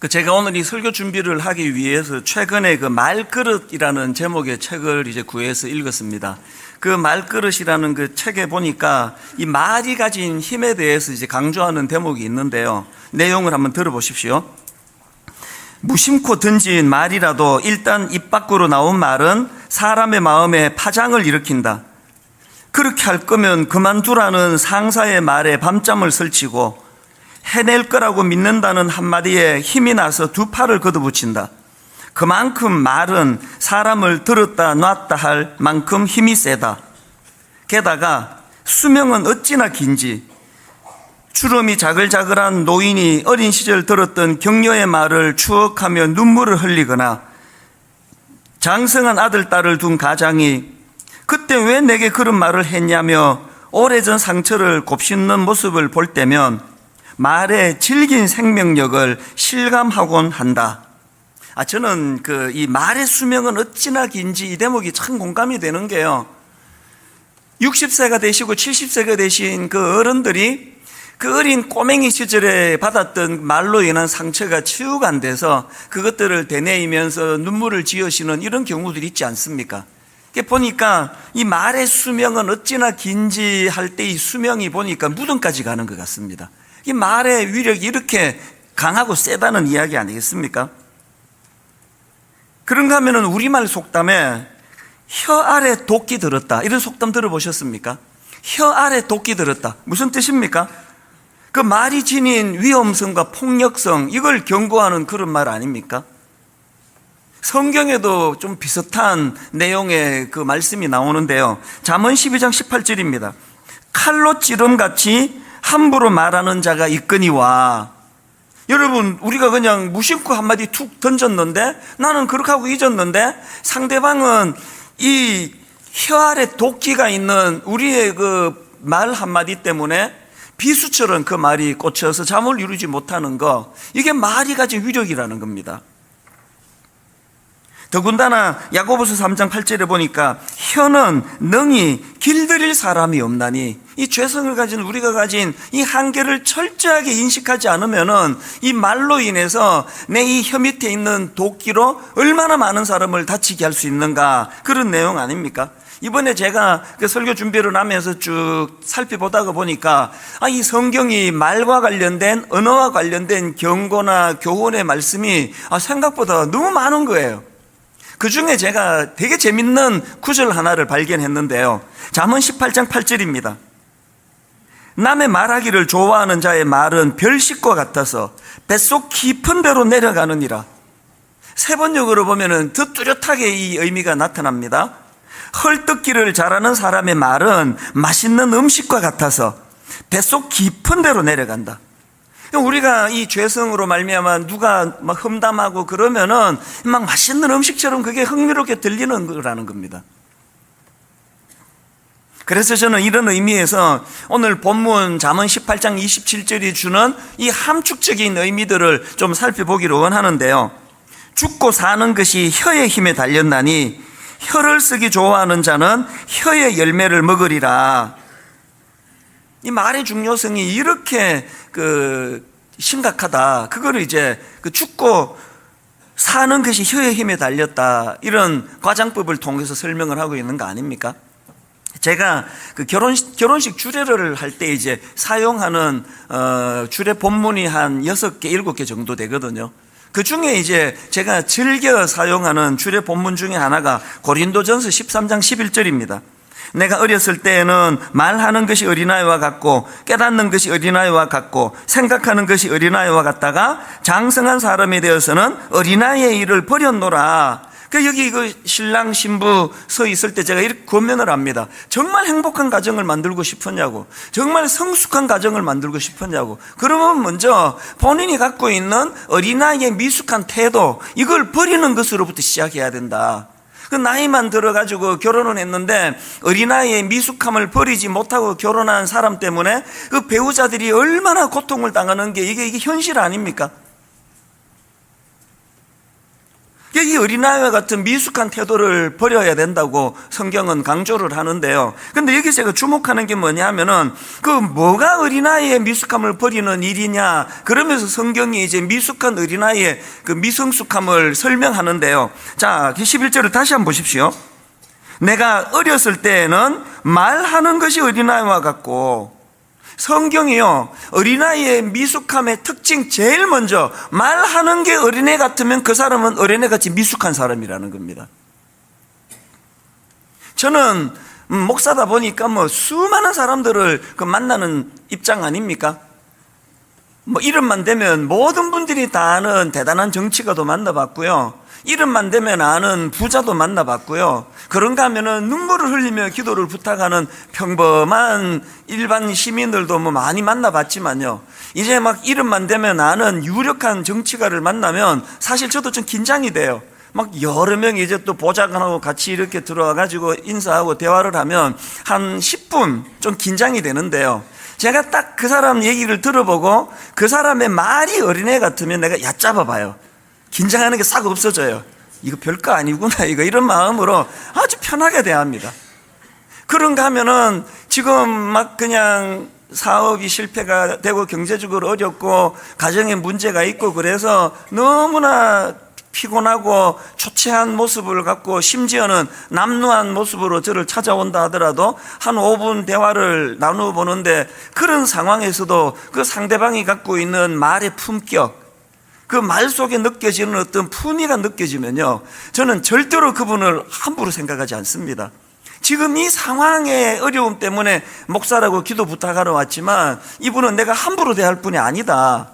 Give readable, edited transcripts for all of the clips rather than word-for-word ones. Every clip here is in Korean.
제가 오늘 이 설교 준비를 하기 위해서 최근에 그 말그릇이라는 제목의 책을 이제 구해서 읽었습니다. 그 말그릇이라는 그 책에 보니까 이 말이 가진 힘에 대해서 이제 강조하는 대목이 있는데요. 내용을 한번 들어보십시오. 무심코 던진 말이라도 일단 입 밖으로 나온 말은 사람의 마음에 파장을 일으킨다. 그렇게 할 거면 그만두라는 상사의 말에 밤잠을 설치고 해낼 거라고 믿는다는 한마디에 힘이 나서 두 팔을 걷어붙인다. 그만큼 말은 사람을 들었다 놨다 할 만큼 힘이 세다. 게다가 수명은 어찌나 긴지 주름이 자글자글한 노인이 어린 시절 들었던 격려의 말을 추억하며 눈물을 흘리거나 장성한 아들, 딸을 둔 가장이 그때 왜 내게 그런 말을 했냐며 오래전 상처를 곱씹는 모습을 볼 때면 말의 질긴 생명력을 실감하곤 한다. 저는 이 말의 수명은 어찌나 긴지 이 대목이 참 공감이 되는 게요. 60세가 되시고 70세가 되신 그 어른들이 그 어린 꼬맹이 시절에 받았던 말로 인한 상처가 치유가 안 돼서 그것들을 되뇌이면서 눈물을 지으시는 이런 경우들이 있지 않습니까? 보니까 이 말의 수명은 어찌나 긴지 할 때 이 수명이 보니까 무덤까지 가는 것 같습니다. 이 말의 위력이 이렇게 강하고 세다는 이야기 아니겠습니까? 그런가 하면은 우리말 속담에 혀 아래 도끼 들었다, 이런 속담 들어보셨습니까? 혀 아래 도끼 들었다. 무슨 뜻입니까? 그 말이 지닌 위험성과 폭력성, 이걸 경고하는 그런 말 아닙니까? 성경에도 좀 비슷한 내용의 그 말씀이 나오는데요. 잠언 12장 18절입니다. 칼로 찌름같이 함부로 말하는 자가 있거니와. 여러분, 우리가 그냥 무심코 한마디 툭 던졌는데 나는 그렇게 하고 잊었는데 상대방은 이 혀 아래 도끼가 있는 우리의 그 말 한마디 때문에 비수처럼 그 말이 꽂혀서 잠을 이루지 못하는 거, 이게 말이 가진 위력이라는 겁니다. 더군다나 야고보서 3장 8절에 보니까 혀는 능히 길들일 사람이 없나니, 이 죄성을 가진 우리가 가진 이 한계를 철저하게 인식하지 않으면은 이 말로 인해서 내 이 혀 밑에 있는 도끼로 얼마나 많은 사람을 다치게 할 수 있는가, 그런 내용 아닙니까? 이번에 제가 그 설교 준비를 하면서 쭉 살펴보다가 보니까 이 성경이 말과 관련된, 언어와 관련된 경고나 교훈의 말씀이 생각보다 너무 많은 거예요. 그 중에 제가 되게 재밌는 구절 하나를 발견했는데요. 잠언 18장 8절입니다. 남의 말하기를 좋아하는 자의 말은 별식과 같아서 뱃속 깊은 데로 내려가느니라. 세 번역으로 보면은 더 뚜렷하게 이 의미가 나타납니다. 헐뜯기를 잘하는 사람의 말은 맛있는 음식과 같아서 뱃속 깊은 데로 내려간다. 우리가 이 죄성으로 말미암아 누가 막 험담하고 그러면은 막 맛있는 음식처럼 그게 흥미롭게 들리는 거라는 겁니다. 그래서 저는 이런 의미에서 오늘 본문 잠언 18장 27절이 주는 이 함축적인 의미들을 좀 살펴보기를 원하는데요. 죽고 사는 것이 혀의 힘에 달렸나니 혀를 쓰기 좋아하는 자는 혀의 열매를 먹으리라. 이 말의 중요성이 이렇게 심각하다. 그거를 이제 죽고 사는 것이 혀의 힘에 달렸다, 이런 과장법을 통해서 설명을 하고 있는 거 아닙니까? 제가 결혼식 주례를 할 때 이제 사용하는 주례 본문이 한 6개, 7개 정도 되거든요. 그 중에 이제 제가 즐겨 사용하는 주례 본문 중에 하나가 고린도전서 13장 11절입니다. 내가 어렸을 때에는 말하는 것이 어린아이와 같고 깨닫는 것이 어린아이와 같고 생각하는 것이 어린아이와 같다가 장성한 사람이 되어서는 어린아이의 일을 버렸노라. 여기 신랑 신부 서 있을 때 제가 이렇게 권면을 합니다. 정말 행복한 가정을 만들고 싶었냐고, 정말 성숙한 가정을 만들고 싶었냐고. 그러면 먼저 본인이 갖고 있는 어린아이의 미숙한 태도, 이걸 버리는 것으로부터 시작해야 된다. 그 나이만 들어가지고 결혼을 했는데 어린아이의 미숙함을 버리지 못하고 결혼한 사람 때문에 그 배우자들이 얼마나 고통을 당하는 게 이게 현실 아닙니까? 이 어린아이와 같은 미숙한 태도를 버려야 된다고 성경은 강조를 하는데요. 근데 여기 제가 주목하는 게 뭐냐면은 뭐가 어린아이의 미숙함을 버리는 일이냐, 그러면서 성경이 이제 미숙한 어린아이의 그 미성숙함을 설명하는데요. 자, 11절을 다시 한번 보십시오. 내가 어렸을 때에는 말하는 것이 어린아이와 같고, 성경이요, 어린아이의 미숙함의 특징 제일 먼저 말하는 게 어린애 같으면 그 사람은 어린애같이 미숙한 사람이라는 겁니다. 저는 목사다 보니까 수많은 사람들을 만나는 입장 아닙니까? 이름만 대면 모든 분들이 다 아는 대단한 정치가도 만나봤고요, 이름만 되면 아는 부자도 만나봤고요, 그런가 하면은 눈물을 흘리며 기도를 부탁하는 평범한 일반 시민들도 많이 만나봤지만요, 이제 이름만 되면 아는 유력한 정치가를 만나면 사실 저도 좀 긴장이 돼요. 여러 명이 이제 또 보좌관하고 같이 이렇게 들어와가지고 인사하고 대화를 하면 한 10분 좀 긴장이 되는데요, 제가 딱 그 사람 얘기를 들어보고 그 사람의 말이 어린애 같으면 내가 얕잡아 봐요. 긴장하는 게 싹 없어져요. 이거 별거 아니구나, 이런 마음으로 아주 편하게 대합니다. 그런가 하면은 지금 그냥 사업이 실패가 되고 경제적으로 어렵고 가정에 문제가 있고 그래서 너무나 피곤하고 초췌한 모습을 갖고 심지어는 남루한 모습으로 저를 찾아온다 하더라도 한 5분 대화를 나누어 보는데, 그런 상황에서도 그 상대방이 갖고 있는 말의 품격, 그 말 속에 느껴지는 어떤 품위가 느껴지면요, 저는 절대로 그분을 함부로 생각하지 않습니다. 지금 이 상황의 어려움 때문에 목사라고 기도 부탁하러 왔지만 이분은 내가 함부로 대할 분이 아니다,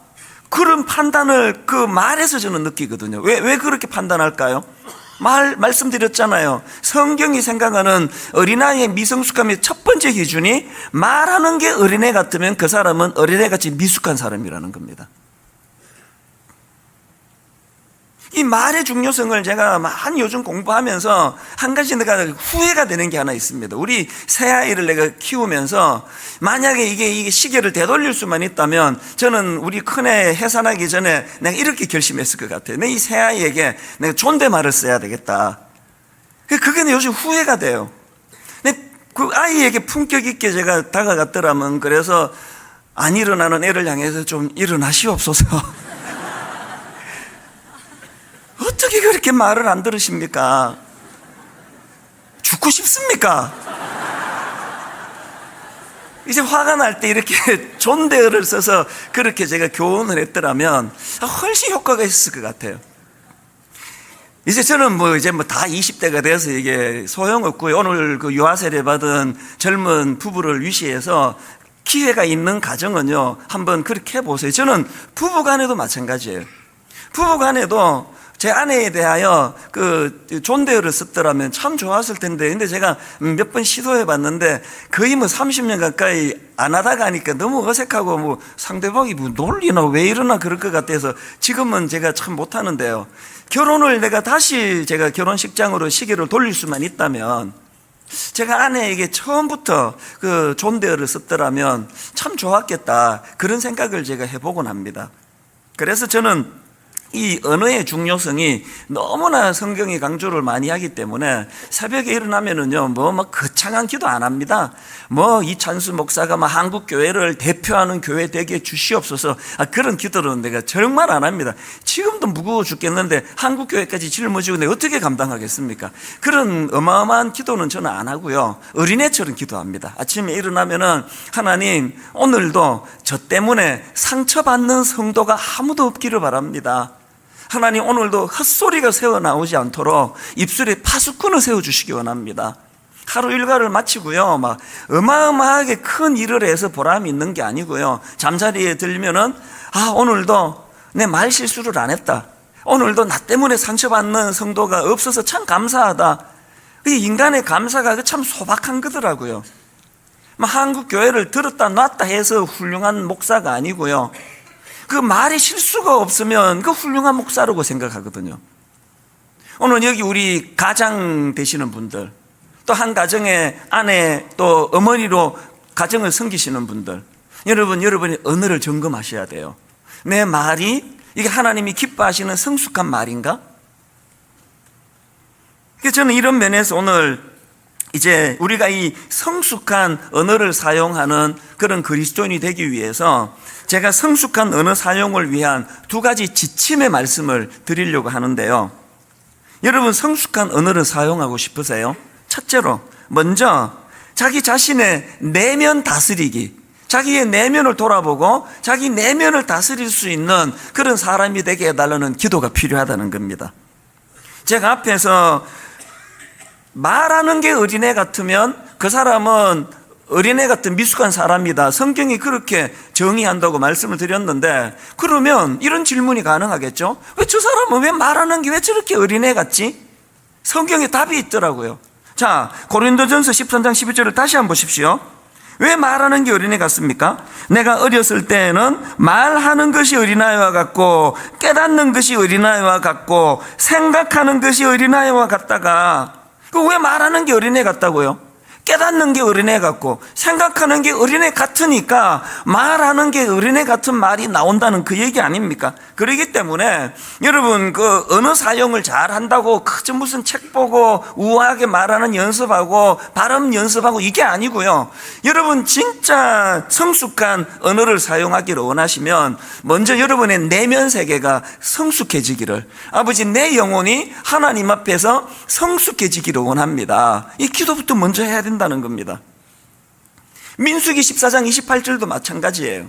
그런 판단을 그 말에서 저는 느끼거든요. 왜 그렇게 판단할까요? 말씀드렸잖아요. 성경이 생각하는 어린아이의 미성숙함의 첫 번째 기준이 말하는 게 어린애 같으면 그 사람은 어린애같이 미숙한 사람이라는 겁니다. 이 말의 중요성을 제가 많이 요즘 공부하면서 한 가지 내가 후회가 되는 게 하나 있습니다. 우리 새아이를 내가 키우면서 만약에 이게 시계를 되돌릴 수만 있다면 저는 우리 큰애 해산하기 전에 내가 이렇게 결심했을 것 같아요. 내 이 새아이에게 내가 존댓말을 써야 되겠다. 그게 요즘 후회가 돼요. 그 아이에게 품격 있게 제가 다가갔더라면, 그래서 안 일어나는 애를 향해서 좀 일어나시옵소서. 어떻게 그렇게 말을 안 들으십니까? 죽고 싶습니까? 이제 화가 날 때 이렇게 존대어를 써서 그렇게 제가 교훈을 했더라면 훨씬 효과가 있을 것 같아요. 이제 저는 다 20대가 돼서 이게 소용없고요. 오늘 그 유아 세례 받은 젊은 부부를 위시해서 기회가 있는 가정은요, 한번 그렇게 해보세요. 저는 부부 간에도 마찬가지예요. 부부 간에도 제 아내에 대하여 그 존대어를 썼더라면 참 좋았을 텐데, 근데 제가 몇 번 시도해 봤는데 거의 30년 가까이 안 하다가 하니까 너무 어색하고 상대방이 놀리나 왜 이러나 그럴 것 같아서 지금은 제가 참 못하는데요, 결혼을 내가 다시 제가 결혼식장으로 시계를 돌릴 수만 있다면 제가 아내에게 처음부터 그 존대어를 썼더라면 참 좋았겠다, 그런 생각을 제가 해보곤 합니다. 그래서 저는 이 언어의 중요성이 너무나 성경이 강조를 많이 하기 때문에 새벽에 일어나면은요, 거창한 기도 안 합니다. 이찬수 목사가 한국 교회를 대표하는 교회 되게 주시옵소서, 그런 기도는 내가 정말 안 합니다. 지금도 무거워 죽겠는데 한국 교회까지 짊어지고 내가 어떻게 감당하겠습니까? 그런 어마어마한 기도는 저는 안 하고요, 어린애처럼 기도합니다. 아침에 일어나면은 하나님, 오늘도 저 때문에 상처받는 성도가 아무도 없기를 바랍니다. 하나님, 오늘도 헛소리가 새어나오지 않도록 입술에 파수꾼을 세워주시기 원합니다. 하루 일과를 마치고요, 어마어마하게 큰 일을 해서 보람이 있는 게 아니고요, 잠자리에 들면은 오늘도 내 말 실수를 안 했다, 오늘도 나 때문에 상처받는 성도가 없어서 참 감사하다. 이 인간의 감사가 참 소박한 거더라고요. 한국 교회를 들었다 놨다 해서 훌륭한 목사가 아니고요, 그 말에 실수가 없으면 그 훌륭한 목사라고 생각하거든요. 오늘 여기 우리 가장 되시는 분들, 또 한 가정의 아내 또 어머니로 가정을 섬기시는 분들, 여러분이 언어를 점검하셔야 돼요. 내 말이 이게 하나님이 기뻐하시는 성숙한 말인가? 그래서 저는 이런 면에서 오늘 이제 우리가 이 성숙한 언어를 사용하는 그런 그리스도인이 되기 위해서 제가 성숙한 언어 사용을 위한 두 가지 지침의 말씀을 드리려고 하는데요. 여러분, 성숙한 언어를 사용하고 싶으세요? 첫째로 먼저 자기 자신의 내면 다스리기, 자기의 내면을 돌아보고 자기 내면을 다스릴 수 있는 그런 사람이 되게 해달라는 기도가 필요하다는 겁니다. 제가 앞에서 말하는 게 어린애 같으면 그 사람은 어린애 같은 미숙한 사람이다, 성경이 그렇게 정의한다고 말씀을 드렸는데, 그러면 이런 질문이 가능하겠죠? 왜 저 사람은 왜 말하는 게 왜 저렇게 어린애 같지? 성경에 답이 있더라고요. 자, 고린도전서 13장 12절을 다시 한번 보십시오. 왜 말하는 게 어린애 같습니까? 내가 어렸을 때에는 말하는 것이 어린아이와 같고 깨닫는 것이 어린아이와 같고 생각하는 것이 어린아이와 같다가, 왜 말하는 게 어린애 같다고요? 깨닫는 게 어린애 같고 생각하는 게 어린애 같으니까 말하는 게 어린애 같은 말이 나온다는 그 얘기 아닙니까? 그렇기 때문에 여러분, 그 언어 사용을 잘 한다고 그저 무슨 책 보고 우아하게 말하는 연습하고 발음 연습하고 이게 아니고요. 여러분, 진짜 성숙한 언어를 사용하기를 원하시면 먼저 여러분의 내면 세계가 성숙해지기를, 아버지 내 영혼이 하나님 앞에서 성숙해지기를 원합니다. 이 기도부터 먼저 해야 된다는 겁니다. 민수기 14장 28절도 마찬가지예요.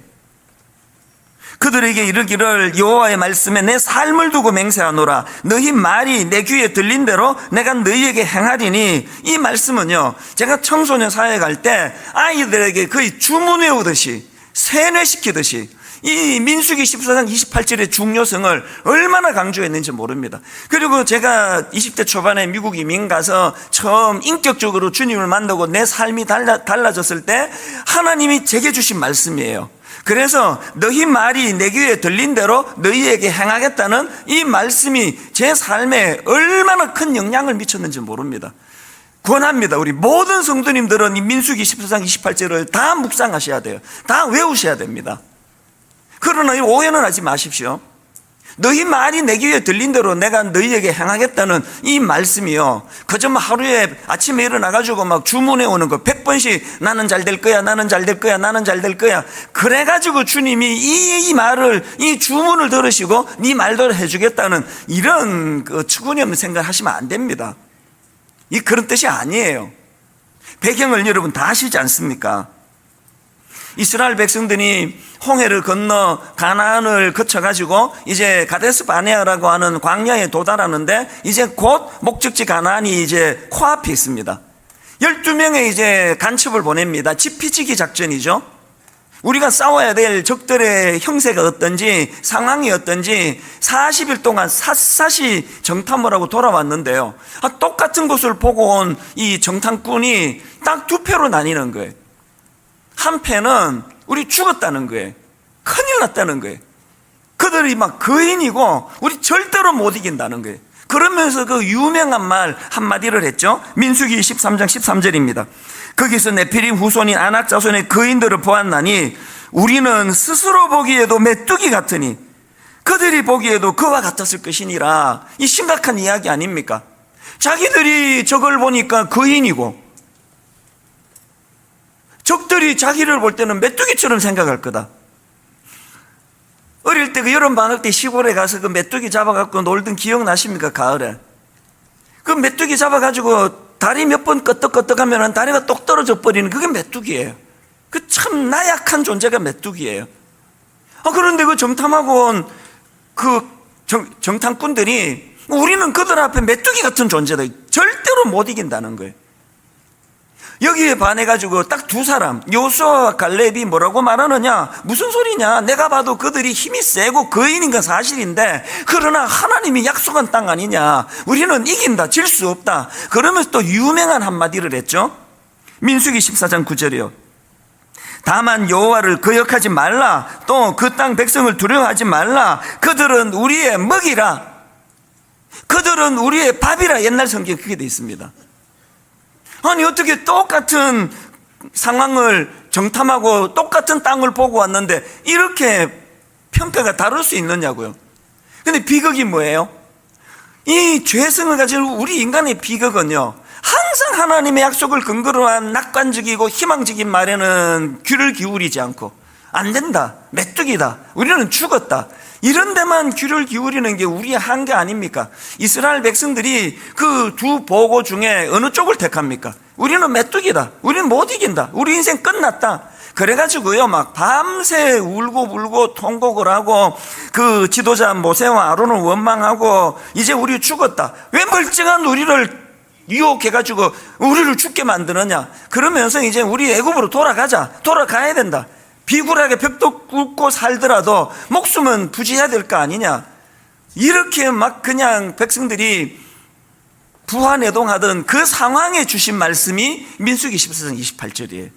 그들에게 이르기를 여호와의 말씀에 내 삶을 두고 맹세하노라. 너희 말이 내 귀에 들린 대로 내가 너희에게 행하리니. 이 말씀은요, 제가 청소년 사회에 갈 때 아이들에게 거의 주문 외우듯이 세뇌시키듯이 이 민수기 14장 28절의 중요성을 얼마나 강조했는지 모릅니다. 그리고 제가 20대 초반에 미국 이민 가서 처음 인격적으로 주님을 만나고 내 삶이 달라졌을 때 하나님이 제게 주신 말씀이에요. 그래서 너희 말이 내 귀에 들린 대로 너희에게 행하겠다는 이 말씀이 제 삶에 얼마나 큰 영향을 미쳤는지 모릅니다. 권합니다. 우리 모든 성도님들은 이 민수기 14장 28절을 다 묵상하셔야 돼요. 다 외우셔야 됩니다. 그러나 오해는 하지 마십시오. 너희 말이 내 귀에 들린 대로 내가 너희에게 행하겠다는 이 말씀이요, 그저 하루에 아침에 일어나가지고 막 주문해 오는 거 100번씩 나는 잘 될 거야, 나는 잘 될 거야, 나는 잘 될 거야, 그래가지고 주님이 이 말을, 이 주문을 들으시고 네 말대로 해주겠다는 이런 추구념 생각을 하시면 안 됩니다. 이 그런 뜻이 아니에요. 배경을 여러분 다 아시지 않습니까? 이스라엘 백성들이 홍해를 건너 가나안을 거쳐가지고 이제 가데스 바네아라고 하는 광야에 도달하는데, 이제 곧 목적지 가나안이 이제 코앞에 있습니다. 12명의 이제 간첩을 보냅니다. 지피지기 작전이죠. 우리가 싸워야 될 적들의 형세가 어떤지, 상황이 어떤지 40일 동안 샅샅이 정탐을 하고 돌아왔는데요, 똑같은 곳을 보고 온 이 정탐꾼이 딱 두 패로 나뉘는 거예요. 한 패는 우리 죽었다는 거예요. 큰일 났다는 거예요. 그들이 막 거인이고 우리 절대로 못 이긴다는 거예요. 그러면서 그 유명한 말 한마디를 했죠. 민수기 13장 13절입니다. 거기서 네피림 후손인 아낙 자손의 거인들을 보았나니 우리는 스스로 보기에도 메뚜기 같으니 그들이 보기에도 그와 같았을 것이니라. 이 심각한 이야기 아닙니까? 자기들이 저걸 보니까 거인이고 적들이 자기를 볼 때는 메뚜기처럼 생각할 거다. 어릴 때 그 여름방학 때 시골에 가서 그 메뚜기 잡아갖고 놀던 기억 나십니까? 가을에 그 메뚜기 잡아가지고 다리 몇 번 끄덕끄덕하면 다리가 똑 떨어져 버리는 그게 메뚜기예요. 그 참 나약한 존재가 메뚜기예요. 그런데 그 정탐하고 온 그 정탐꾼들이 우리는 그들 앞에 메뚜기 같은 존재다, 절대로 못 이긴다는 거예요. 여기에 반해가지고 딱 두 사람, 여호수아와 갈렙이 뭐라고 말하느냐? 무슨 소리냐? 내가 봐도 그들이 힘이 세고 거인인 건 사실인데, 그러나 하나님이 약속한 땅 아니냐? 우리는 이긴다, 질 수 없다. 그러면서 또 유명한 한마디를 했죠. 민수기 14장 9절이요. 다만 여호와를 거역하지 말라. 또 그 땅 백성을 두려워하지 말라. 그들은 우리의 먹이라. 그들은 우리의 밥이라. 옛날 성경에 그게 돼 있습니다. 아니 어떻게 똑같은 상황을 정탐하고 똑같은 땅을 보고 왔는데 이렇게 평가가 다를 수 있느냐고요. 근데 비극이 뭐예요? 이 죄성을 가진 우리 인간의 비극은요, 항상 하나님의 약속을 근거로 한 낙관적이고 희망적인 말에는 귀를 기울이지 않고, 안 된다, 메뚜기다, 우리는 죽었다, 이런 데만 귀를 기울이는 게 우리의 한계 아닙니까? 이스라엘 백성들이 그 두 보고 중에 어느 쪽을 택합니까? 우리는 메뚜기다, 우리는 못 이긴다, 우리 인생 끝났다. 그래가지고요, 막 밤새 울고 불고 통곡을 하고, 그 지도자 모세와 아론을 원망하고, 이제 우리 죽었다, 왜 멀쩡한 우리를 유혹해가지고 우리를 죽게 만드느냐, 그러면서 이제 우리 애굽으로 돌아가야 된다, 비굴하게 벽도 꿇고 살더라도 목숨은 부지해야 될 거 아니냐, 이렇게 막 그냥 백성들이 부하내동하던 그 상황에 주신 말씀이 민수기 14장 28절이에요.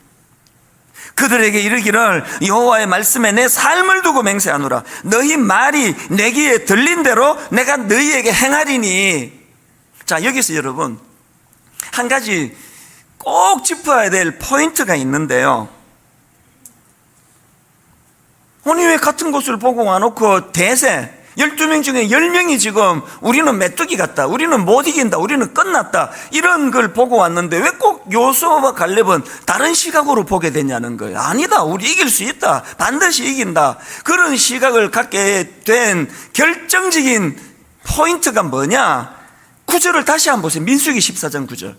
그들에게 이르기를 여호와의 말씀에 내 삶을 두고 맹세하노라. 너희 말이 내 귀에 들린 대로 내가 너희에게 행하리니. 자, 여기서 여러분 한 가지 꼭 짚어야 될 포인트가 있는데요. 아니 왜 같은 곳을 보고 와놓고 대세 12명 중에 10명이 지금 우리는 메뚜기 같다, 우리는 못 이긴다, 우리는 끝났다, 이런 걸 보고 왔는데 왜 꼭 요수아와 갈렙은 다른 시각으로 보게 되냐는 거예요. 아니다, 우리 이길 수 있다, 반드시 이긴다. 그런 시각을 갖게 된 결정적인 포인트가 뭐냐? 9절을 다시 한번 보세요. 민수기 14장 9절.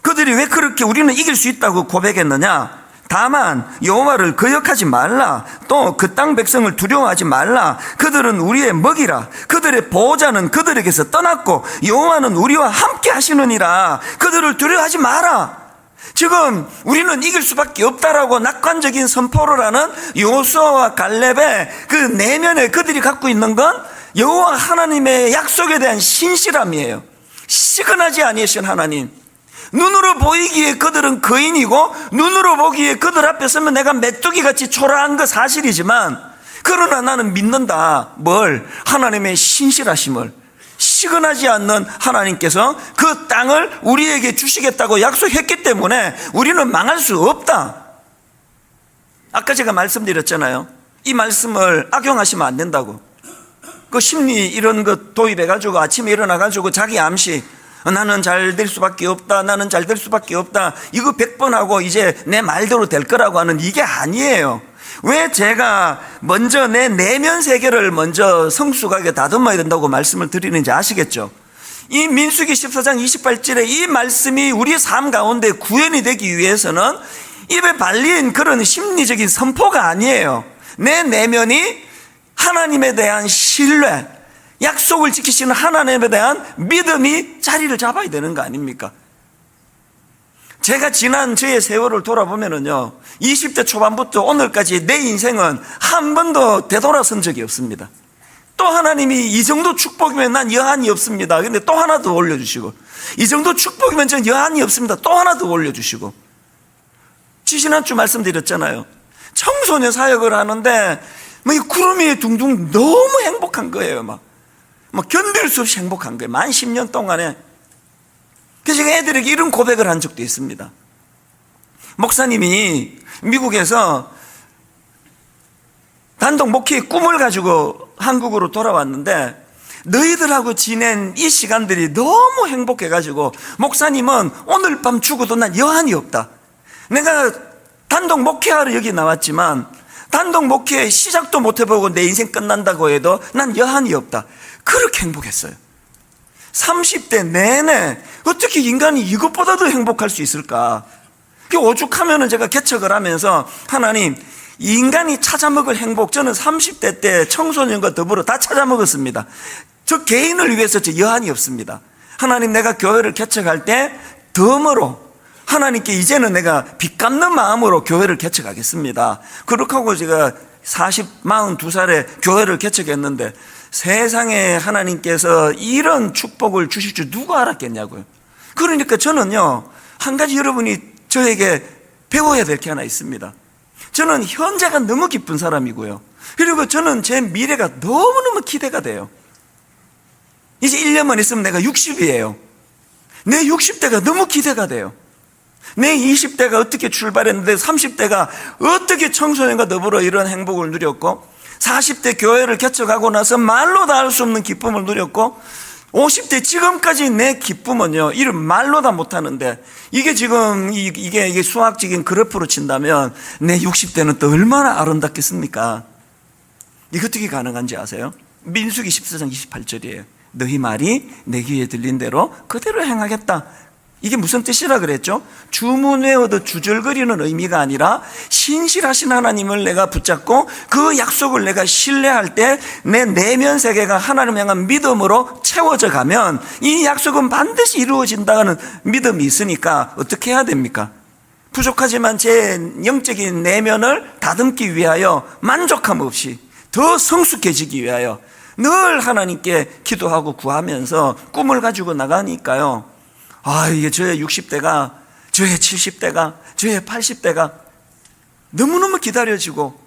그들이 왜 그렇게 우리는 이길 수 있다고 고백했느냐? 다만 여호와를 거역하지 말라, 또 그 땅 백성을 두려워하지 말라. 그들은 우리의 먹이라. 그들의 보호자는 그들에게서 떠났고 여호와는 우리와 함께 하시느니라. 그들을 두려워하지 마라. 지금 우리는 이길 수밖에 없다라고 낙관적인 선포를 하는 여호수아와 갈렙의 그 내면에 그들이 갖고 있는 건 여호와 하나님의 약속에 대한 신실함이에요. 시근하지 아니하신 하나님, 눈으로 보이기에 그들은 거인이고 눈으로 보기에 그들 앞에 서면 내가 메뚜기같이 초라한 거 사실이지만, 그러나 나는 믿는다. 뭘? 하나님의 신실하심을. 시근하지 않는 하나님께서 그 땅을 우리에게 주시겠다고 약속했기 때문에 우리는 망할 수 없다. 아까 제가 말씀드렸잖아요. 이 말씀을 악용하시면 안 된다고. 그 심리 이런 것 도입해가지고 아침에 일어나가지고 자기 암시, 나는 잘 될 수밖에 없다, 나는 잘 될 수밖에 없다, 이거 100번 하고 이제 내 말대로 될 거라고 하는, 이게 아니에요. 왜 제가 먼저 내 내면 세계를 먼저 성숙하게 다듬어야 된다고 말씀을 드리는지 아시겠죠? 이 민수기 14장 28절에 이 말씀이 우리 삶 가운데 구현이 되기 위해서는 입에 발린 그런 심리적인 선포가 아니에요. 내 내면이 하나님에 대한 신뢰, 약속을 지키시는 하나님에 대한 믿음이 자리를 잡아야 되는 거 아닙니까? 제가 지난 저의 세월을 돌아보면은요, 20대 초반부터 오늘까지 내 인생은 한 번도 되돌아선 적이 없습니다. 또 하나님이 이 정도 축복이면 난 여한이 없습니다. 근데 또 하나 더 올려주시고, 이 정도 축복이면 전 여한이 없습니다. 또 하나 더 올려주시고. 지지난주 말씀드렸잖아요. 청소년 사역을 하는데 이 구름이 둥둥 너무 행복한 거예요. 막 견딜 수 없이 행복한 거예요. 만 10년 동안에. 그래서 제가 애들에게 이런 고백을 한 적도 있습니다. 목사님이 미국에서 단독 목회의 꿈을 가지고 한국으로 돌아왔는데, 너희들하고 지낸 이 시간들이 너무 행복해가지고 목사님은 오늘 밤 죽어도 난 여한이 없다. 내가 단독 목회하러 여기 나왔지만 단독 목회 시작도 못 해보고 내 인생 끝난다고 해도 난 여한이 없다. 그렇게 행복했어요. 30대 내내 어떻게 인간이 이것보다도 행복할 수 있을까? 오죽하면은 제가 개척을 하면서, 하나님, 인간이 찾아먹을 행복, 저는 30대 때 청소년과 더불어 다 찾아먹었습니다. 저 개인을 위해서 저 여한이 없습니다. 하나님, 내가 교회를 개척할 때 덤으로 하나님께 이제는 내가 빚 갚는 마음으로 교회를 개척하겠습니다. 그렇게 하고 제가 42살에 교회를 개척했는데, 세상에 하나님께서 이런 축복을 주실 줄 누가 알았겠냐고요. 그러니까 저는요, 한 가지 여러분이 저에게 배워야 될 게 하나 있습니다. 저는 현재가 너무 기쁜 사람이고요, 그리고 저는 제 미래가 너무너무 기대가 돼요. 이제 1년만 있으면 내가 60이에요. 내 60대가 너무 기대가 돼요. 내 20대가 어떻게 출발했는데 30대가 어떻게 청소년과 더불어 이런 행복을 누렸고, 40대 교회를 개척하고 나서 말로 다 할 수 없는 기쁨을 누렸고 50대 지금까지 내 기쁨은요, 이런 말로 다 못하는데, 이게 지금 이게 수학적인 그래프로 친다면 내 60대는 또 얼마나 아름답겠습니까? 이게 어떻게 가능한지 아세요? 민수기 14장 28절이에요. 너희 말이 내 귀에 들린 대로 그대로 행하겠다. 이게 무슨 뜻이라 그랬죠? 주문 외워도 주절거리는 의미가 아니라 신실하신 하나님을 내가 붙잡고 그 약속을 내가 신뢰할 때 내 내면 세계가 하나님을 향한 믿음으로 채워져 가면 이 약속은 반드시 이루어진다는 믿음이 있으니까 어떻게 해야 됩니까? 부족하지만 제 영적인 내면을 다듬기 위하여 만족함 없이 더 성숙해지기 위하여 늘 하나님께 기도하고 구하면서 꿈을 가지고 나가니까요, 이게 저의 60대가, 저의 70대가, 저의 80대가 너무너무 기다려지고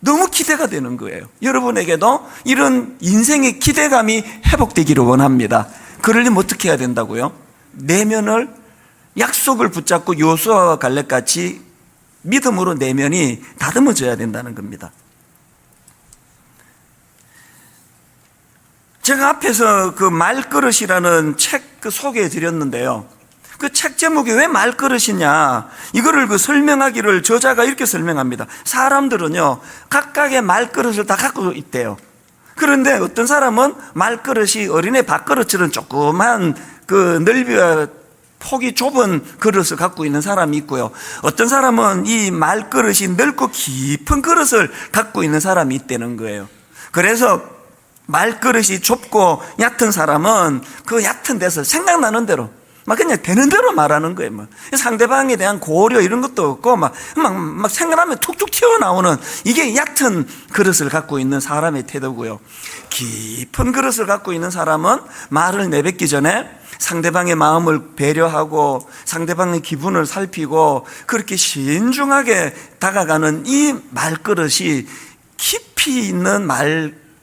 너무 기대가 되는 거예요. 여러분에게도 이런 인생의 기대감이 회복되기를 원합니다. 그러려면 어떻게 해야 된다고요? 내면을, 약속을 붙잡고 요수아와 갈렙같이 믿음으로 내면이 다듬어져야 된다는 겁니다. 제가 앞에서 그 말그릇이라는 책 소개해 드렸는데요. 그 책 제목이 왜 말그릇이냐, 이거를 설명하기를 저자가 이렇게 설명합니다. 사람들은요, 각각의 말그릇을 다 갖고 있대요. 그런데 어떤 사람은 말그릇이 어린애 밥그릇처럼 조그만 넓이와 폭이 좁은 그릇을 갖고 있는 사람이 있고요. 어떤 사람은 이 말그릇이 넓고 깊은 그릇을 갖고 있는 사람이 있다는 거예요. 그래서 말그릇이 좁고 얕은 사람은 그 얕은 데서 생각나는 대로 막 그냥 되는 대로 말하는 거예요. 상대방에 대한 고려 이런 것도 없고 막 생각나면 툭툭 튀어나오는, 이게 얕은 그릇을 갖고 있는 사람의 태도고요. 깊은 그릇을 갖고 있는 사람은 말을 내뱉기 전에 상대방의 마음을 배려하고 상대방의 기분을 살피고 그렇게 신중하게 다가가는 이 말그릇이 깊이 있는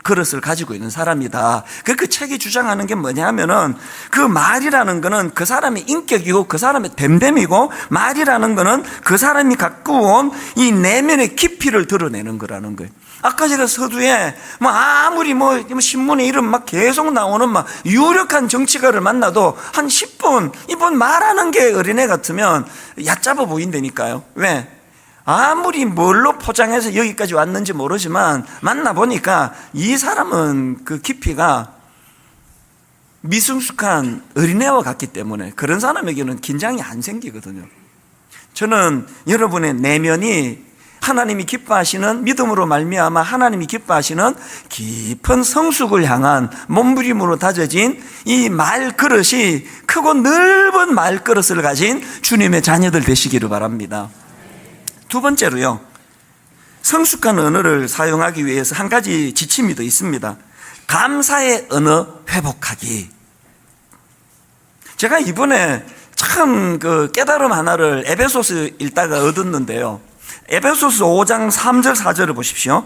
그릇을 가지고 있는 사람이다. 그 책이 주장하는 게 뭐냐 하면은, 그 말이라는 거는 그 사람의 인격이고 그 사람의 됨됨이고, 말이라는 거는 그 사람이 갖고 온 이 내면의 깊이를 드러내는 거라는 거예요. 아까 제가 서두에 아무리 신문에 이름 계속 나오는 유력한 정치가를 만나도 한 10분 이분 말하는 게 어린애 같으면 얕잡아 보인다니까요. 왜? 아무리 뭘로 포장해서 여기까지 왔는지 모르지만 만나보니까 이 사람은 그 깊이가 미성숙한 어린애와 같기 때문에 그런 사람에게는 긴장이 안 생기거든요. 저는 여러분의 내면이 하나님이 기뻐하시는, 믿음으로 말미암아 하나님이 기뻐하시는 깊은 성숙을 향한 몸부림으로 다져진 이 말그릇이 크고 넓은 말그릇을 가진 주님의 자녀들 되시기를 바랍니다. 두 번째로요, 성숙한 언어를 사용하기 위해서 한 가지 지침이 더 있습니다. 감사의 언어 회복하기. 제가 이번에 참 깨달음 하나를 에베소서 읽다가 얻었는데요. 에베소서 5장 3절 4절을 보십시오.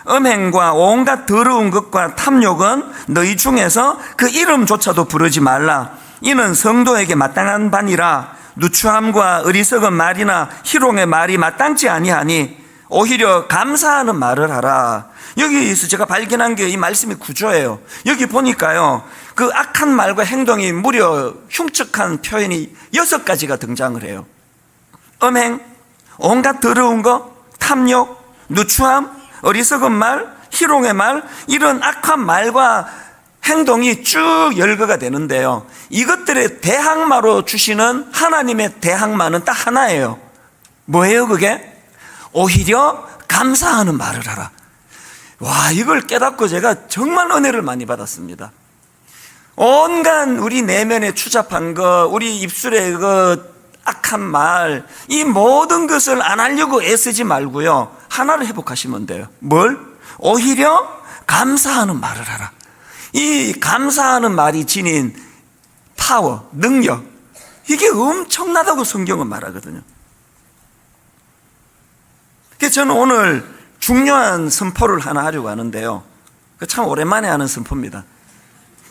음행과 온갖 더러운 것과 탐욕은 너희 중에서 그 이름조차도 부르지 말라. 이는 성도에게 마땅한 바니라. 누추함과 어리석은 말이나 희롱의 말이 마땅치 아니하니 오히려 감사하는 말을 하라. 여기서 제가 발견한 게 이 말씀의 구조예요. 여기 보니까요, 그 악한 말과 행동이 무려 흉측한 표현이 6가지가 등장을 해요. 음행, 온갖 더러운 거, 탐욕, 누추함, 어리석은 말, 희롱의 말, 이런 악한 말과 행동이 쭉 열거가 되는데요, 이것들의 대항마로 주시는 하나님의 대항마는 딱 하나예요. 뭐예요 그게? 오히려 감사하는 말을 하라. 와, 이걸 깨닫고 제가 정말 은혜를 많이 받았습니다. 온갖 우리 내면에 추잡한 것, 우리 입술에 악한 말, 이 모든 것을 안 하려고 애쓰지 말고요, 하나를 회복하시면 돼요. 뭘? 오히려 감사하는 말을 하라. 이 감사하는 말이 지닌 파워, 능력, 이게 엄청나다고 성경은 말하거든요. 그래서 저는 오늘 중요한 선포를 하나 하려고 하는데요, 참 오랜만에 하는 선포입니다.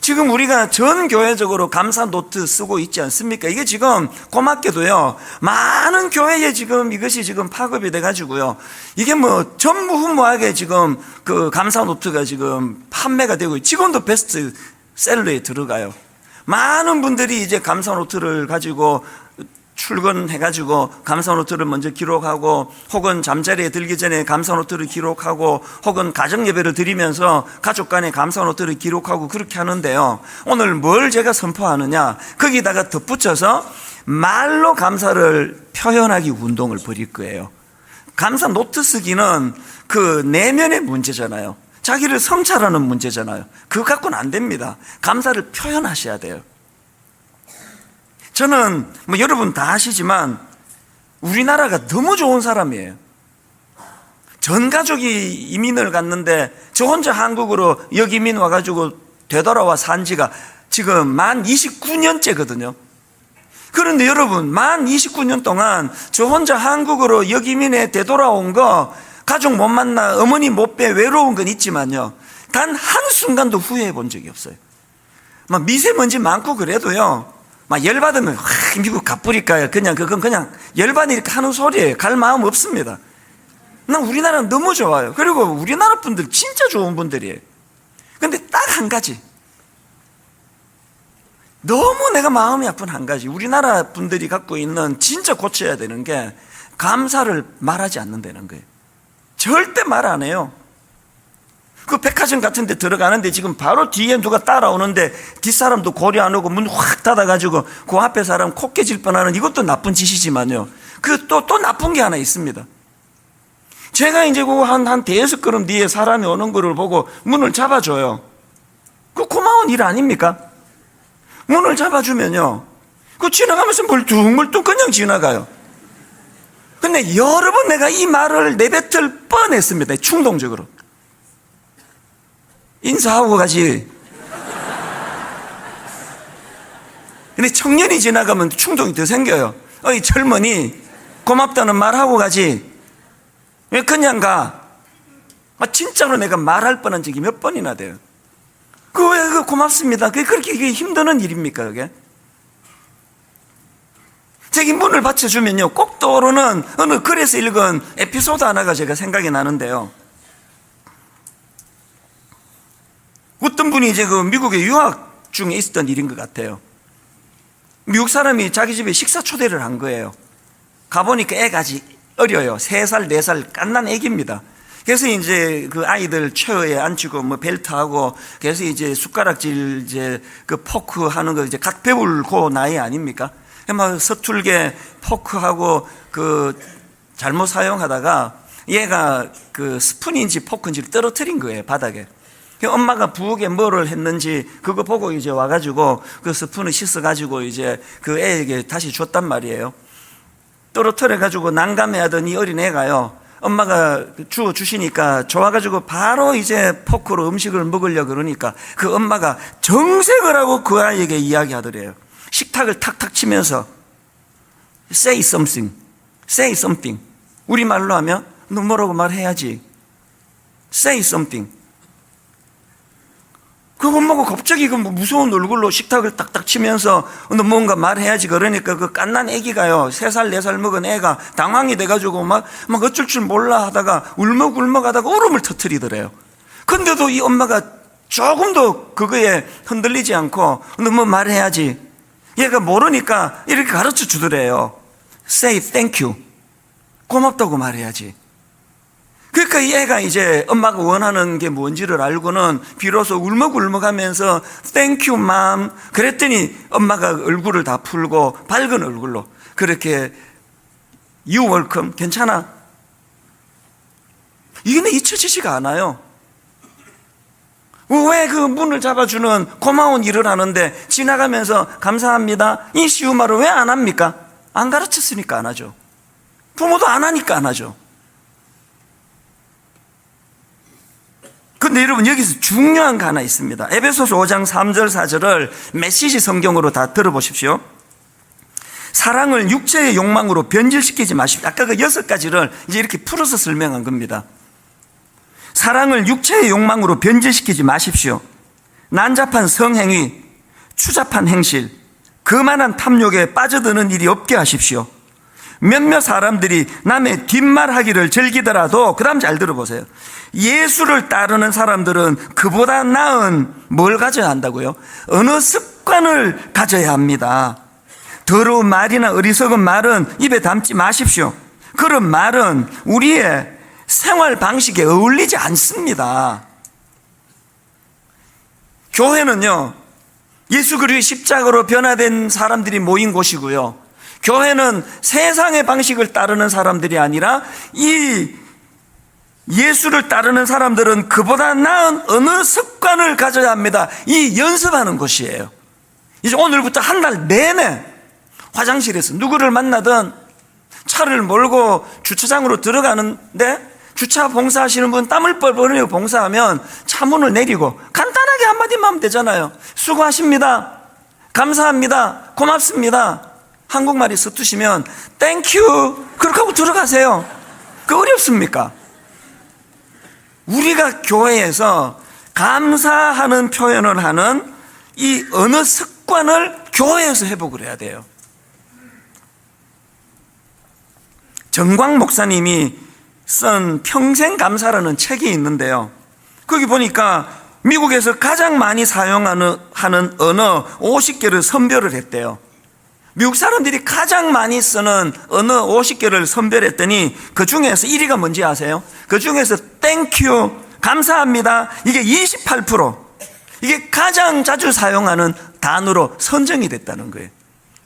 지금 우리가 전 교회적으로 감사 노트 쓰고 있지 않습니까? 이게 지금 고맙게도요, 많은 교회에 지금 이것이 지금 파급이 돼가지고요, 이게 뭐 전무후무하게 지금 그 감사 노트가 지금 판매가 되고, 지금도 베스트셀러에 들어가요. 많은 분들이 이제 감사 노트를 가지고 출근해가지고 감사노트를 먼저 기록하고, 혹은 잠자리에 들기 전에 감사노트를 기록하고, 혹은 가정예배를 드리면서 가족 간에 감사노트를 기록하고 그렇게 하는데요, 오늘 뭘 제가 선포하느냐, 거기다가 덧붙여서 말로 감사를 표현하기 운동을 벌일 거예요. 감사노트 쓰기는 그 내면의 문제잖아요. 자기를 성찰하는 문제잖아요. 그거 갖고는 안 됩니다. 감사를 표현하셔야 돼요. 저는 뭐 여러분 다 아시지만 우리나라가 너무 좋은 사람이에요. 전 가족이 이민을 갔는데 저 혼자 한국으로 역이민 와가지고 되돌아와 산 지가 지금 만 29년째거든요. 그런데 여러분, 만 29년 동안 저 혼자 한국으로 역이민에 되돌아온 거, 가족 못 만나 어머니 못 뵈 외로운 건 있지만요, 단 한순간도 후회해 본 적이 없어요. 막 미세먼지 많고 그래도요, 막 열받으면 미국 가뿌릴까요? 그건 그냥 열받으니까 하는 소리예요. 갈 마음 없습니다. 난 우리나라는 너무 좋아요. 그리고 우리나라 분들 진짜 좋은 분들이에요. 근데 딱 한 가지, 너무 내가 마음이 아픈 한 가지, 우리나라 분들이 갖고 있는 진짜 고쳐야 되는 게 감사를 말하지 않는다는 거예요. 절대 말 안 해요. 그 백화점 같은 데 들어가는데 지금 바로 뒤에 누가 따라오는데 뒷사람도 고려 안 하고 문 확 닫아가지고 그 앞에 사람 코 깨질 뻔하는, 이것도 나쁜 짓이지만요, 그 또 나쁜 게 하나 있습니다. 제가 이제 그 한 대여섯 걸음 뒤에 사람이 오는 거를 보고 문을 잡아줘요. 그 고마운 일 아닙니까? 문을 잡아주면요, 그 지나가면서 멀뚱멀뚱 그냥 지나가요. 근데 여러 번 내가 이 말을 내뱉을 뻔했습니다. 충동적으로. 인사하고 가지. 근데 청년이 지나가면 충동이 더 생겨요. 어이 젊은이, 고맙다는 말하고 가지, 왜 그냥 가? 진짜로 내가 말할 뻔한 적이 몇 번이나 돼요. 왜 고맙습니다. 그게 그렇게 힘드는 일입니까, 그게? 저기 문을 받쳐주면요, 꼭 떠오르는 어느 글에서 읽은 에피소드 하나가 제가 생각이 나는데요, 어떤 분이 이제 그 미국에 유학 중에 있었던 일인 것 같아요. 미국 사람이 자기 집에 식사 초대를 한 거예요. 가보니까 애가 아직 어려요. 3살, 4살 갓난 애기입니다. 그래서 이제 그 아이들 체어에 앉히고 뭐 벨트하고, 그래서 이제 숟가락질, 이제 그 포크 하는 거 이제 갓 배울 그 나이 아닙니까? 막 서툴게 포크하고 그 잘못 사용하다가 얘가 그 스푼인지 포크인지를 떨어뜨린 거예요, 바닥에. 엄마가 부엌에 뭐를 했는지 그거 보고 이제 와가지고 그 스푼을 씻어가지고 이제 그 애에게 다시 줬단 말이에요. 떨어뜨려가지고 난감해하던 이 어린 애가요, 엄마가 주워주시니까 좋아가지고 바로 이제 포크로 음식을 먹으려고 그러니까 그 엄마가 정색을 하고 그 아이에게 이야기하더래요. 식탁을 탁탁 치면서 say something, say something. 우리말로 하면 너 뭐라고 말해야지. say something. 그 엄마가 갑자기 그 무서운 얼굴로 식탁을 딱딱 치면서 너 뭔가 말해야지 그러니까 그 갓난 애기가요, 3살 4살 먹은 애가 당황이 돼가지고 막 어쩔 줄 몰라 하다가 울먹울먹 하다가 울음을 터뜨리더래요. 근데도 이 엄마가 조금도 그거에 흔들리지 않고 너 뭐 말해야지. 얘가 모르니까 이렇게 가르쳐 주더래요. say thank you. 고맙다고 말해야지. 그러니까 이 애가 이제 엄마가 원하는 게 뭔지를 알고는 비로소 울먹울먹 하면서 Thank you, mom. 그랬더니 엄마가 얼굴을 다 풀고 밝은 얼굴로 그렇게 You welcome. 괜찮아. 이게 잊혀지지가 않아요. 왜 그 문을 잡아주는 고마운 일을 하는데 지나가면서 감사합니다, 이 쉬운 말을 왜 안 합니까? 안 가르쳤으니까 안 하죠. 부모도 안 하니까 안 하죠. 근데 여러분, 여기서 중요한 거 하나 있습니다. 에베소서 5장 3절 4절을 메시지 성경으로 다 들어보십시오. 사랑을 육체의 욕망으로 변질시키지 마십시오. 아까 그 6가지를 이제 이렇게 풀어서 설명한 겁니다. 사랑을 육체의 욕망으로 변질시키지 마십시오. 난잡한 성행위, 추잡한 행실, 그만한 탐욕에 빠져드는 일이 없게 하십시오. 몇몇 사람들이 남의 뒷말하기를 즐기더라도, 그 다음 잘 들어보세요. 예수를 따르는 사람들은 그보다 나은 뭘 가져야 한다고요? 어느 습관을 가져야 합니다. 더러운 말이나 어리석은 말은 입에 담지 마십시오. 그런 말은 우리의 생활 방식에 어울리지 않습니다. 교회는요, 예수 그리스도의 십자가로 변화된 사람들이 모인 곳이고요, 교회는 세상의 방식을 따르는 사람들이 아니라 이 예수를 따르는 사람들은 그보다 나은 어느 습관을 가져야 합니다. 이 연습하는 곳이에요. 이제 오늘부터 한 달 내내 화장실에서 누구를 만나든 차를 몰고 주차장으로 들어가는데, 주차 봉사하시는 분 땀을 뻘뻘 흘리고 봉사하면 차 문을 내리고 간단하게 한마디만 하면 되잖아요. 수고하십니다, 감사합니다, 고맙습니다. 한국말이 서투시면 땡큐 그렇게 하고 들어가세요. 그 어렵습니까? 우리가 교회에서 감사하는 표현을 하는 이 언어 습관을 교회에서 회복을 해야 돼요. 정광 목사님이 쓴 평생 감사라는 책이 있는데요, 거기 보니까 미국에서 가장 많이 사용하는 언어 50개를 선별을 했대요. 미국 사람들이 가장 많이 쓰는 언어 50개를 선별했더니 그 중에서 1위가 뭔지 아세요? 그 중에서 땡큐, 감사합니다, 이게 28%, 이게 가장 자주 사용하는 단어로 선정이 됐다는 거예요.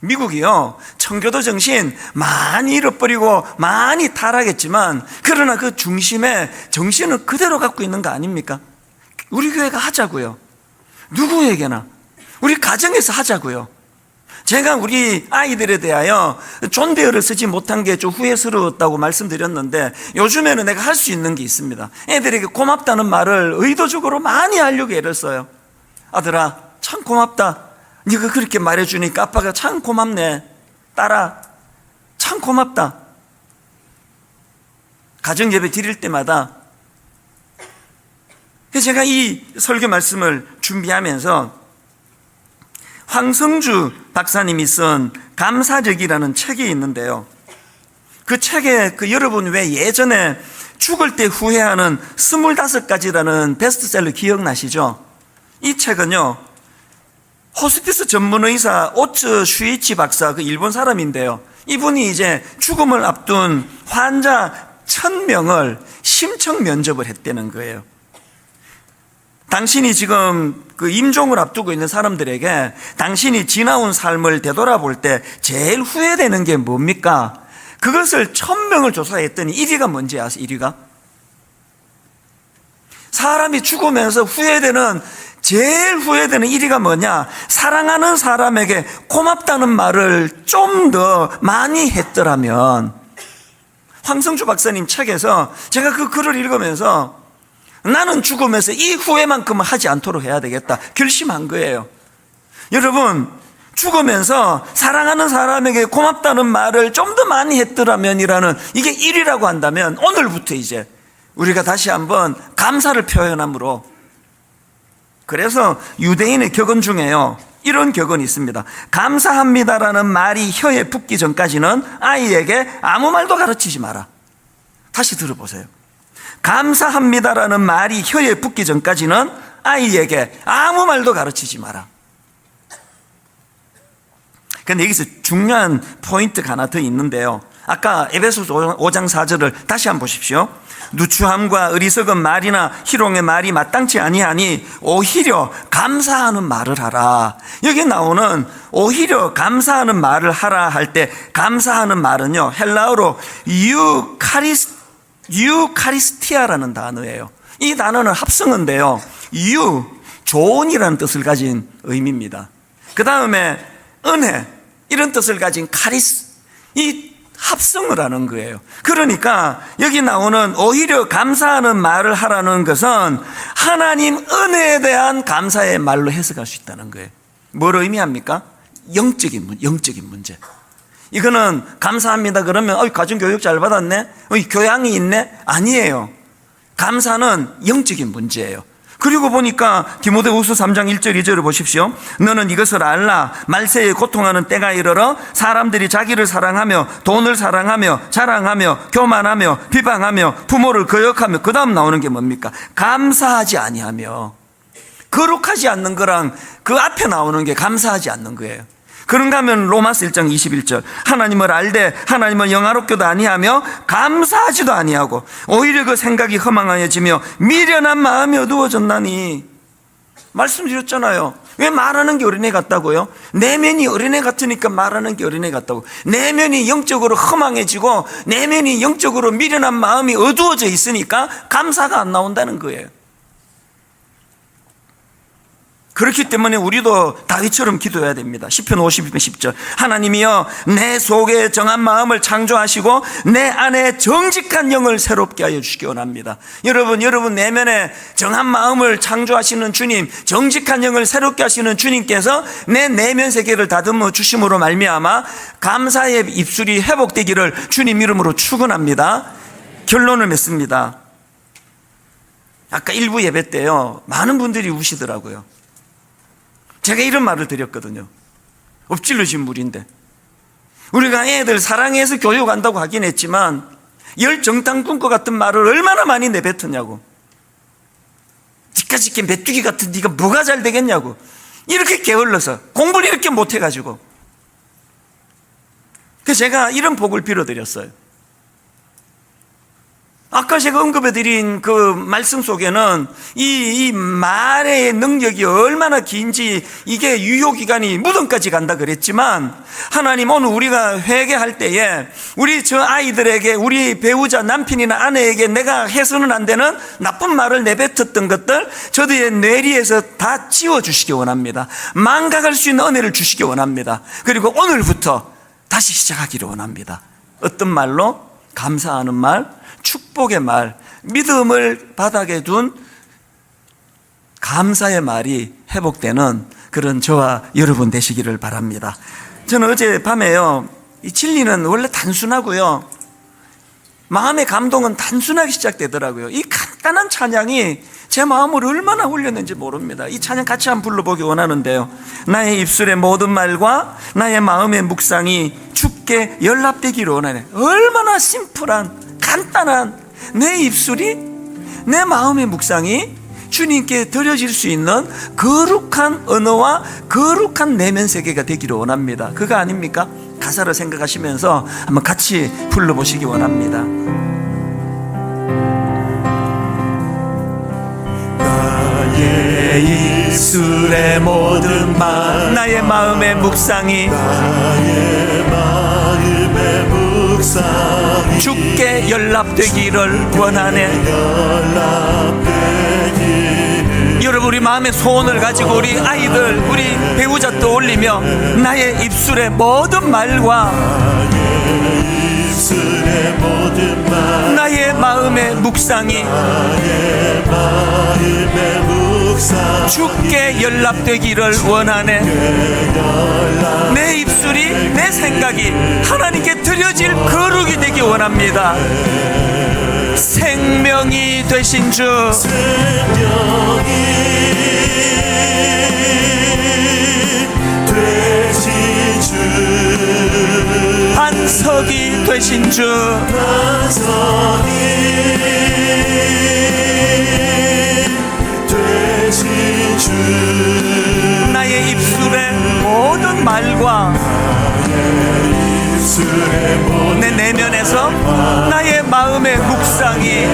미국이요, 청교도 정신 많이 잃어버리고 많이 타락했지만 그러나 그 중심에 정신을 그대로 갖고 있는 거 아닙니까? 우리 교회가 하자고요. 누구에게나 우리 가정에서 하자고요. 제가 우리 아이들에 대하여 존대어를 쓰지 못한 게 좀 후회스러웠다고 말씀드렸는데, 요즘에는 내가 할 수 있는 게 있습니다. 애들에게 고맙다는 말을 의도적으로 많이 하려고 애를 써요. 아들아, 참 고맙다, 네가 그렇게 말해주니까 아빠가 참 고맙네. 딸아, 참 고맙다. 가정예배 드릴 때마다 제가 이 설교 말씀을 준비하면서 황성주 박사님이 쓴 감사적이라는 책이 있는데요, 그 책에 여러분 왜 예전에 죽을 때 후회하는 25가지라는 베스트셀러 기억나시죠? 이 책은요, 호스피스 전문의사 오츠 슈이치 박사, 그 일본 사람인데요, 이분이 이제 죽음을 앞둔 환자 1000명을 심층 면접을 했다는 거예요. 당신이 지금 그 임종을 앞두고 있는 사람들에게 당신이 지나온 삶을 되돌아볼 때 제일 후회되는 게 뭡니까? 그것을 1000명을 조사했더니 1위가 뭔지 아세요? 1위가? 사람이 죽으면서 제일 후회되는 1위가 뭐냐? 사랑하는 사람에게 고맙다는 말을 좀 더 많이 했더라면. 황성주 박사님 책에서 제가 그 글을 읽으면서 나는 죽으면서 이 후회만큼은 하지 않도록 해야 되겠다 결심한 거예요. 여러분, 죽으면서 사랑하는 사람에게 고맙다는 말을 좀 더 많이 했더라면이라는, 이게 1위라고 한다면 오늘부터 이제 우리가 다시 한번 감사를 표현함으로. 그래서 유대인의 격언 중에요, 이런 격언이 있습니다. 감사합니다라는 말이 혀에 붙기 전까지는 아이에게 아무 말도 가르치지 마라. 다시 들어보세요. 감사합니다라는 말이 혀에 붙기 전까지는 아이에게 아무 말도 가르치지 마라. 그런데 여기서 중요한 포인트가 하나 더 있는데요, 아까 에베소서 5장 4절을 다시 한번 보십시오. 누추함과 어리석은 말이나 희롱의 말이 마땅치 아니하니 오히려 감사하는 말을 하라. 여기 나오는 오히려 감사하는 말을 하라 할 때 감사하는 말은요, 헬라어로 유카리스티아라는 단어예요. 이 단어는 합성어인데요, 좋은이라는 뜻을 가진 의미입니다. 그 다음에 은혜, 이런 뜻을 가진 카리스, 이 합성을 하는 거예요. 그러니까 여기 나오는 오히려 감사하는 말을 하라는 것은 하나님 은혜에 대한 감사의 말로 해석할 수 있다는 거예요. 뭘 의미합니까? 영적인 문제. 이거는 감사합니다 그러면 가정교육 잘 받았네, 교양이 있네, 아니에요. 감사는 영적인 문제예요. 그리고 보니까 디모데후서 3장 1절 2절을 보십시오. 너는 이것을 알라. 말세에 고통하는 때가 이르러 사람들이 자기를 사랑하며 돈을 사랑하며 자랑하며 교만하며 비방하며 부모를 거역하며, 그 다음 나오는 게 뭡니까? 감사하지 아니하며. 거룩하지 않는 거랑 그 앞에 나오는 게 감사하지 않는 거예요. 그런가 하면 로마서 1장 21절, 하나님을 알되 하나님을 영화롭게도 아니하며 감사하지도 아니하고 오히려 그 생각이 허망하여지며 미련한 마음이 어두워졌나니. 말씀드렸잖아요. 왜 말하는 게 어린애 같다고요? 내면이 어린애 같으니까 말하는 게 어린애 같다고. 내면이 영적으로 허망해지고 내면이 영적으로 미련한 마음이 어두워져 있으니까 감사가 안 나온다는 거예요. 그렇기 때문에 우리도 다윗처럼 기도해야 됩니다. 시편 52편 10절, 하나님이여 내 속에 정한 마음을 창조하시고 내 안에 정직한 영을 새롭게 하여 주시기 원합니다. 여러분 내면에 정한 마음을 창조하시는 주님, 정직한 영을 새롭게 하시는 주님께서 내 내면 세계를 다듬어 주심으로 말미암아 감사의 입술이 회복되기를 주님 이름으로 축원합니다. 결론을 맺습니다. 아까 일부 예배 때요, 많은 분들이 우시더라고요. 제가 이런 말을 드렸거든요. 엎질러진 물인데, 우리가 애들 사랑해서 교육한다고 하긴 했지만 열정탕꾼과 같은 말을 얼마나 많이 내뱉었냐고. 니까짓게 메뚜기 같은 네가 뭐가 잘 되겠냐고. 이렇게 게을러서 공부를 이렇게 못해가지고. 그래서 제가 이런 복을 빌어드렸어요. 아까 제가 언급해드린 그 말씀 속에는 이 말의 능력이 얼마나 긴지, 이게 유효기간이 무덤까지 간다 그랬지만, 하나님 오늘 우리가 회개할 때에 우리 저 아이들에게, 우리 배우자 남편이나 아내에게 내가 해서는 안 되는 나쁜 말을 내뱉었던 것들 저들의 뇌리에서 다 지워주시기 원합니다. 망각할 수 있는 은혜를 주시기 원합니다. 그리고 오늘부터 다시 시작하기를 원합니다. 어떤 말로? 감사하는 말, 축복의 말, 믿음을 바닥에 둔 감사의 말이 회복되는 그런 저와 여러분 되시기를 바랍니다. 저는 어제 밤에요, 이 진리는 원래 단순하고요, 마음의 감동은 단순하게 시작되더라고요. 이 간단한 찬양이 제 마음을 얼마나 울렸는지 모릅니다. 이 찬양 같이 한번 불러보기 원하는데요. 나의 입술의 모든 말과 나의 마음의 묵상이 주께 연락되기를 원하네. 얼마나 심플한, 간단한 내 입술이, 내 마음의 묵상이 주님께 드려질 수 있는 거룩한 언어와 거룩한 내면 세계가 되기를 원합니다. 그거 아닙니까? 가사를 생각하시면서 한번 같이 불러보시기 원합니다. 나의 입술의 모든 말, 나의 마음의 묵상이, 주께 연락되기를 원하네. 여러분, 우리 마음의 소원을 가지고 우리 아이들, 우리 배우자 떠올리며 나의 입술의 모든 말과 나의 마음의 묵상이 주께 연락되기를 원하네. 내 입술이, 내 생각이 하나님께 드려질 거룩이 되기 원합니다. 생명이 되신 주, 반석이 되신 주, 나의 입술의 모든 말과 내 내면에서 나의 마음의 묵상이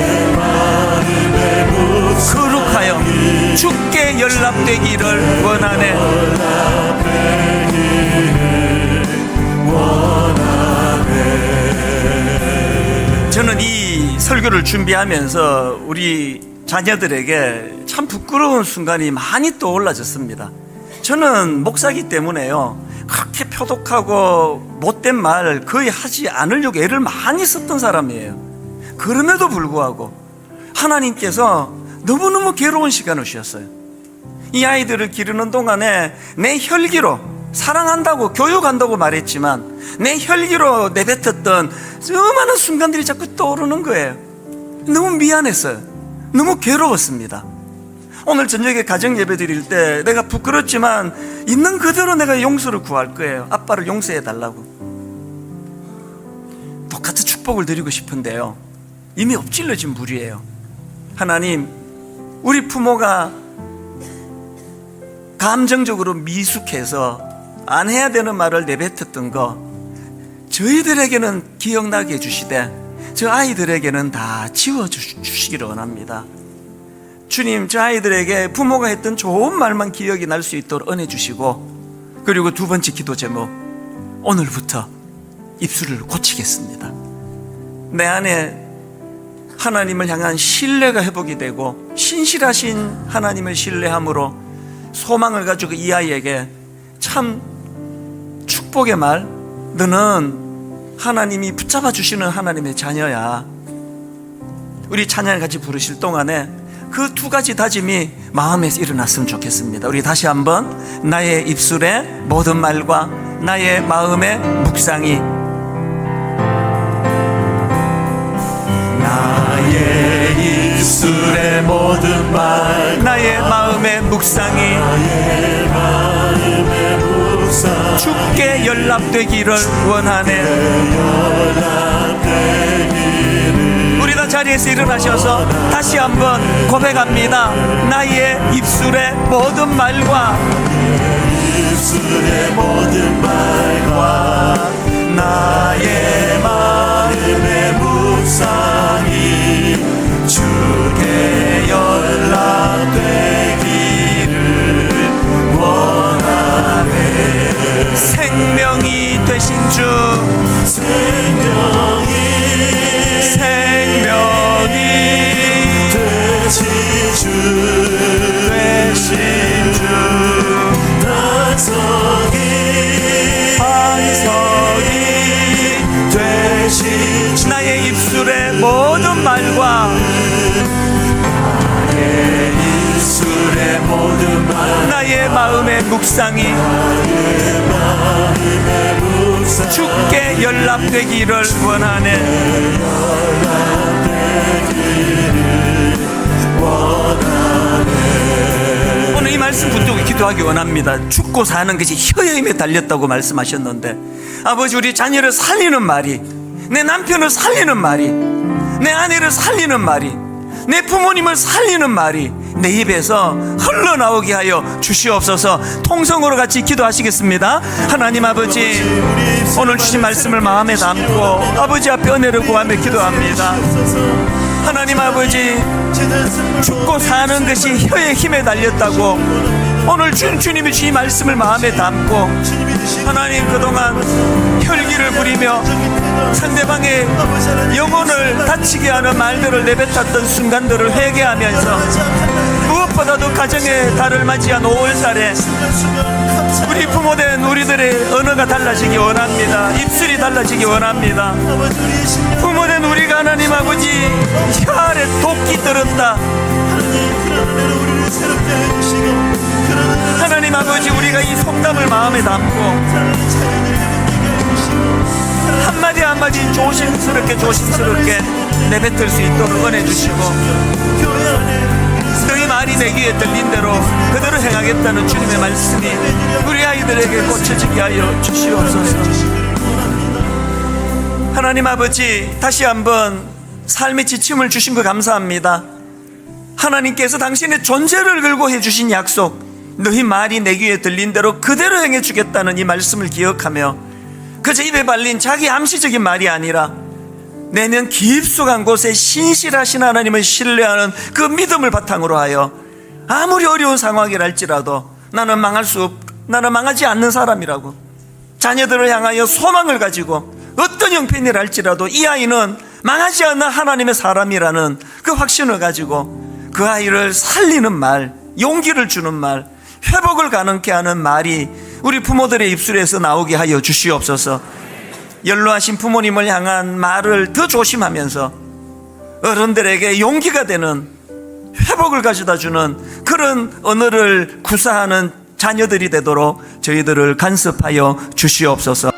거룩하여 주께 연락되기를 원하네. 저는 이 설교를 준비하면서 우리 자녀들에게 참 부끄러운 순간이 많이 떠올라졌습니다. 저는 목사기 때문에요, 그렇게 표독하고 못된 말 거의 하지 않으려고 애를 많이 썼던 사람이에요. 그럼에도 불구하고 하나님께서 너무너무 괴로운 시간을 주셨어요. 이 아이들을 기르는 동안에 내 혈기로 사랑한다고, 교육한다고 말했지만 내 혈기로 내뱉었던 수많은 순간들이 자꾸 떠오르는 거예요. 너무 미안했어요. 너무 괴로웠습니다. 오늘 저녁에 가정 예배 드릴 때 내가 부끄럽지만 있는 그대로 내가 용서를 구할 거예요. 아빠를 용서해 달라고. 똑같은 축복을 드리고 싶은데요, 이미 엎질러진 물이에요. 하나님, 우리 부모가 감정적으로 미숙해서 안 해야 되는 말을 내뱉었던 거 저희들에게는 기억나게 해주시되 저 아이들에게는 다 지워주시기를 원합니다. 주님, 저 아이들에게 부모가 했던 좋은 말만 기억이 날 수 있도록 은혜 주시고, 그리고 두 번째 기도 제목, 오늘부터 입술을 고치겠습니다. 내 안에 하나님을 향한 신뢰가 회복이 되고 신실하신 하나님을 신뢰함으로 소망을 가지고 이 아이에게 참 축복의 말, 너는 하나님이 붙잡아 주시는 하나님의 자녀야. 우리 찬양을 같이 부르실 동안에 그 두 가지 다짐이 마음에서 일어났으면 좋겠습니다. 우리 다시 한번, 나의 입술의 모든 말과 나의 마음의 묵상이, 나의 입술의 모든 말, 나의 마음의 묵상이 나의 마음의 묵상 주께 연락되기를 원하네. 우리 다 자리에서 일어나셔서 다시 한번 고백합니다. 나의 입술의 모든 말과 입술의 모든 말과 나의 마음의 묵상이 주께 연락되기를 원하네. 생명이 되신 주, 생명이 되신 주, 반석이 되신 주, 나의 입술의 모든 말과 나의 입술의 모든 말, 나의 마음의 묵상이 마음의 묵상 주께 연락되기를 원하네. 오늘 이 말씀 붙들고 기도하기 원합니다. 죽고 사는 것이 혀의 힘에 달렸다고 말씀하셨는데, 아버지, 우리 자녀를 살리는 말이, 내 남편을 살리는 말이, 내 아내를 살리는 말이, 내 부모님을 살리는 말이 내 입에서 흘러나오게 하여 주시옵소서. 통성으로 같이 기도하시겠습니다. 하나님 아버지, 오늘 주신 말씀을 마음에 담고 아버지 앞에 은혜를 구하며 기도합니다. 하나님 아버지, 죽고 사는 것이 혀의 힘에 달렸다고 오늘 주님이 주신 말씀을 마음에 담고, 하나님, 그동안 혈기를 부리며 상대방의 영혼을 다치게 하는 말들을 내뱉었던 순간들을 회개하면서, 무엇보다도 가정의 달을 맞이한 5월달에 우리 부모된 우리들의 언어가 달라지기 원합니다. 입술이 달라지기 원합니다. 부모된 우리가 하나님 아버지 혀 아래 도끼 들었다, 하나님 아버지, 우리가 이 속담을 마음에 담고 한마디 한마디 조심스럽게 내뱉을 수 있도록 은혜 주시고, 너희 말이 내 귀에 들린 대로 그대로 행하겠다는 주님의 말씀이 우리 아이들에게 꽂혀지게 하여 주시옵소서. 하나님 아버지, 다시 한번 삶의 지침을 주신 거 감사합니다. 하나님께서 당신의 존재를 걸고 해주신 약속, 너희 말이 내 귀에 들린 대로 그대로 행해주겠다는 이 말씀을 기억하며, 그저 입에 발린 자기 암시적인 말이 아니라 내면 깊숙한 곳에 신실하신 하나님을 신뢰하는 그 믿음을 바탕으로 하여 아무리 어려운 상황이랄지라도 나는 나는 망하지 않는 사람이라고, 자녀들을 향하여 소망을 가지고 어떤 형편이랄지라도 이 아이는 망하지 않는 하나님의 사람이라는 그 확신을 가지고 그 아이를 살리는 말, 용기를 주는 말, 회복을 가능케 하는 말이 우리 부모들의 입술에서 나오게 하여 주시옵소서. 연로하신 부모님을 향한 말을 더 조심하면서 어른들에게 용기가 되는, 회복을 가져다 주는 그런 언어를 구사하는 자녀들이 되도록 저희들을 간섭하여 주시옵소서.